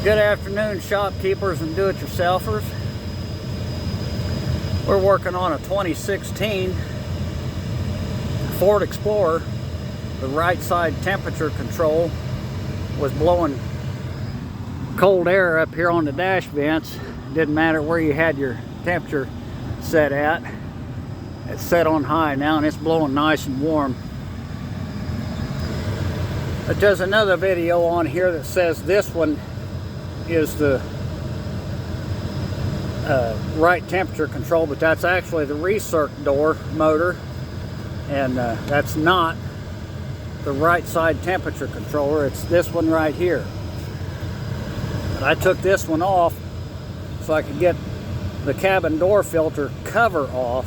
Good afternoon, shopkeepers and do-it-yourselfers. We're working on a 2016 Ford Explorer. The right side temperature control was blowing cold air up here on the dash vents. Didn't matter where you had your temperature set at. It's set on high now and it's blowing nice and warm. But there's another video on here that says this one is the right temperature control, but that's actually the recirc door motor, and that's not the right side temperature controller. It's this one right here. But I took this one off so I could get the cabin door filter cover off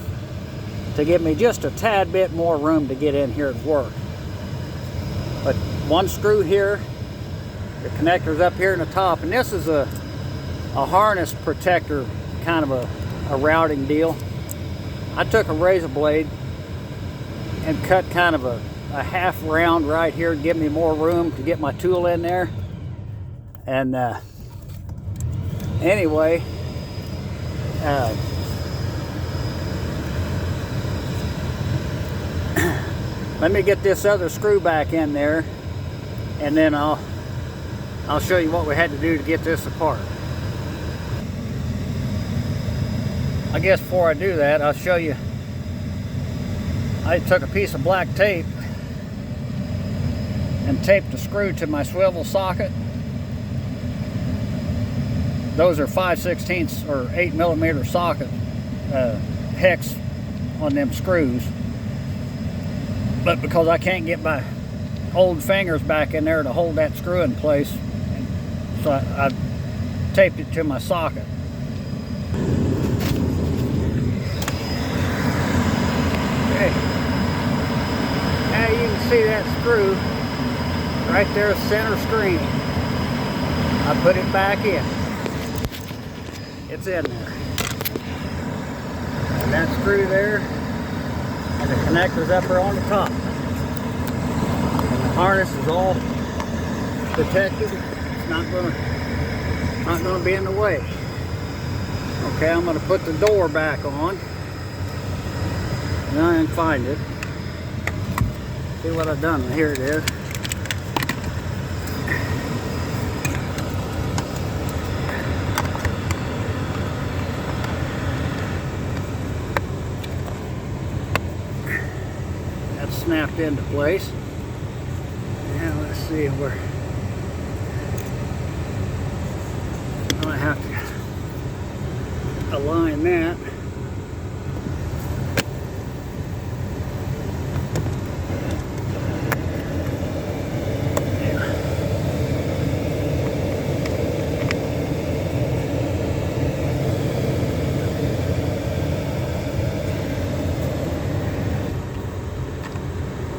to give me just a tad bit more room to get in here at work. But one screw here, the connector's up here in the top, and this is a harness protector, kind of a routing deal. I took a razor blade and cut kind of a half round right here to give me more room to get my tool in there. And anyway, let me get this other screw back in there, and then I'll show you what we had to do to get this apart. I guess before I do that, I'll show you. I took a piece of black tape and taped a screw to my swivel socket. Those are 5/16 or 8mm socket hex on them screws. But because I can't get my old fingers back in there to hold that screw in place, so I taped it to my socket. Okay. Now you can see that screw right there, center screen. I put it back in. It's in there. And that screw there, and the connector's up there on the top. And the harness is all protected. It's not gonna be in the way. Okay, I'm gonna put the door back on. Now I can find it. See what I've done. Here it is. That's snapped into place. Now let's see where. I'm gonna have to align that.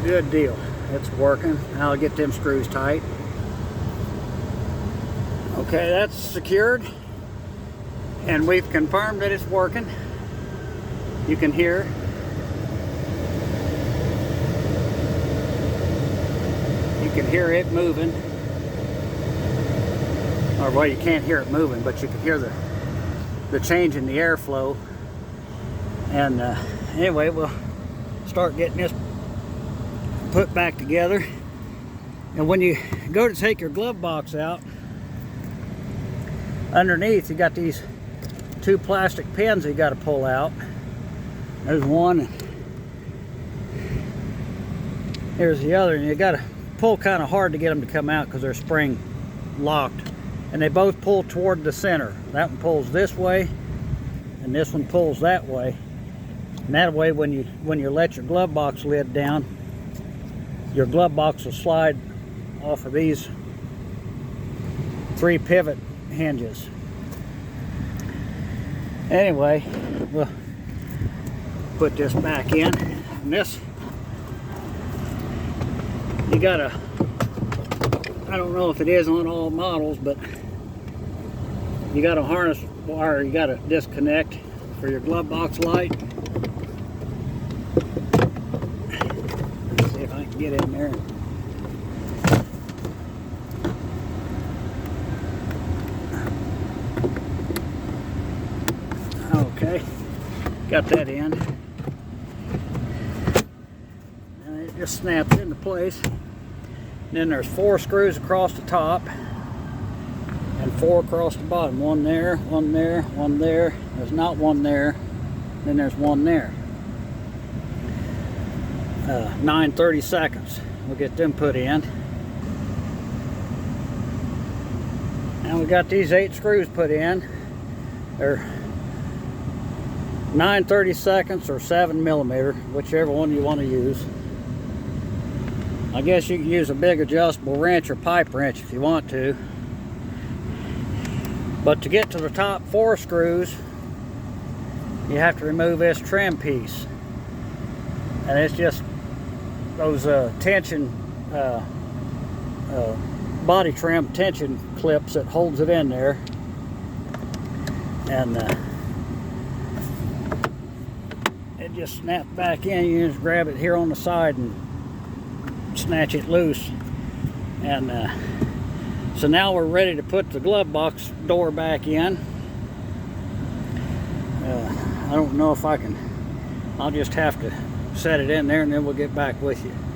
Good deal. It's working. Now I'll get them screws tight. Okay, that's secured, and we've confirmed that it's working. You can hear it moving. Or well, you can't hear it moving, but you can hear the change in the airflow. And anyway, we'll start getting this put back together. And when you go to take your glove box out, underneath you got these two plastic pins you got to pull out. There's one, and here's the other, and you got to pull kind of hard to get them to come out because they're spring locked, and they both pull toward the center. That one pulls this way and this one pulls that way, and that way when you let your glove box lid down, your glove box will slide off of these 3 pivot hinges. Anyway, we'll put this back in. And this, you gotta, I don't know if it is on all models, but you got a harness wire you gotta disconnect for your glove box light. Let's see if I can get in there. Got that in. And it just snaps into place. And then there's 4 screws across the top and 4 across the bottom. One there, one there, one there. There's not one there. Then there's one there. 9/32. We'll get them put in. And we got these 8 screws put in. They're 9/32 or 7mm, whichever one you want to use. I guess you can use a big adjustable wrench or pipe wrench if you want to. But to get to the top 4 screws, you have to remove this trim piece. And it's just those tension, body trim tension clips that holds it in there. And it just snaps back in. You just grab it here on the side and snatch it loose. And so now we're ready to put the glove box door back in. I don't know if I can. I'll just have to set it in there and then we'll get back with you.